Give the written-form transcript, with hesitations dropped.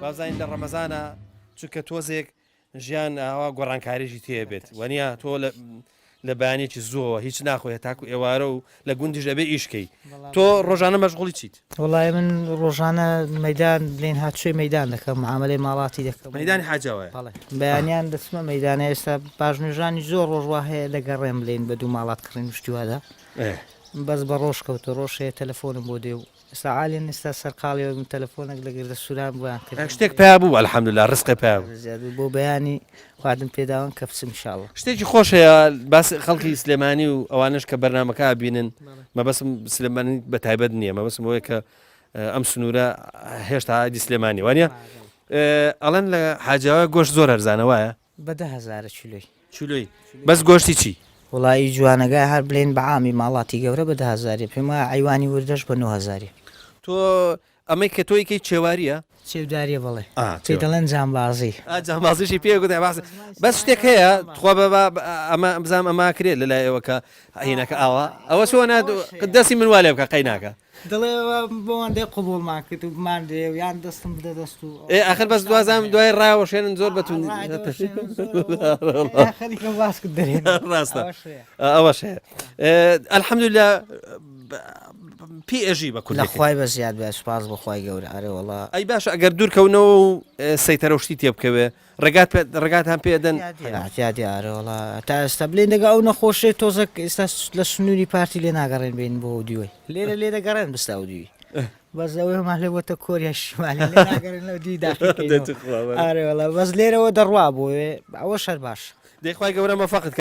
بازین لە ڕەمەزانە چونکە تۆزێک ژیان ئاوا گۆڕانکاریژی تێبێت وەنیا تۆ لە بەیانێکی زۆر هیچ ناخۆیە تاکو ئێوارە و لە گوندیش دەبێ ئیشکەی تۆ ڕۆژانە مەشغوڵی چیت؟ وڵای من ڕۆژانە مەدان لێن هاتووی مەدان دەکەم معاملەی ماڵاتی دەکەم مەدانی حاجاوە بەیانیان دەچمە مەدانە ئێستا پاژنێژانی زۆر ڕۆژوا هەیە دەگەڕێم لێن بە دوو ماڵات کڕین شتیوادا بەس بە ڕۆژ کەوتە ڕۆژەیە تەلەفۆنم بۆ دێ و ئێستا عالێن ئێستا سەرقاڵیەوە من تەلەفۆنێک لەگەردە سووران بۆیان کرد شتێک پیا بوو الحەمدوللا ڕزقی پیا بۆ بەیانی خواردن پێداوان کە بچم انشاءالله شتێکی خۆشەیە باس خەڵکی سلێمانی و ئەوانش کە بەرنامەکە بینن مەبەسم سلێمانی بە تایبەت نییە مەبەسم ئەوەیە کە ئەم سنوورە هێشتا عادی سلێمانی وانە ئەڵەن لە حاجاوە گۆشت زۆر هەرزانە وایە بە 10,000 چلۆی بەس گۆشتی چی؟ وڵی جوانەکە هەر بڵێن بەعامی ماڵاتی گەورە بە 10,000 پێم وایە عیوانی وردەش بە 9,000 تۆ ئەمەی کە تۆیکەی چێواریە؟ چێوداریە بڵێ پێ دەڵێن جامبازی جامبازیشی پێ گوت بەس شتێک هەیە خوا ئەمە بزانام ئەما کرێت لە لای ئێوەکە هینەکە ئاوە ئەوە چۆن دەستی من والێ بکە قەیناکە دەڵێ بۆوان دێ قوبوڵمان کرد و بمان دێ و یان دەستم بدە دەست و ئاخر بەس دوازام دوای ڕاوەشێنن زۆر بەتون خەریکە باس کرد دەرێن ڕاستە ئەوەش هەیە ئەلحەمدوللا پی ئەژی بە کورد لەخوای بە زیاد بە سوپاس بەخوای گەورە ئەرێ وەڵا ئەی باشە ئەگەر دوورکەونەوە و سەیتەرە و شتی تێ بکەوێ ڕێگاتان پێدەن دیارە وڵا تا ئێستا بلێن دەگە ئەو نەخۆشێ تۆزەک ئێستا لە سنووری پارتی لێ ناگەڕێن بین بۆ دیوەی لێرە لێ دەگەڕێن بستا و دیوی بەس ئەوەی مالێوەتە کۆریا شمالی ناگەڕێن لەو دی داخەکەی ئارێ وڵا بەس لێرەوە دەڕوا بۆ ئەوە شەر باش دەیخوای گەورە مەفەقت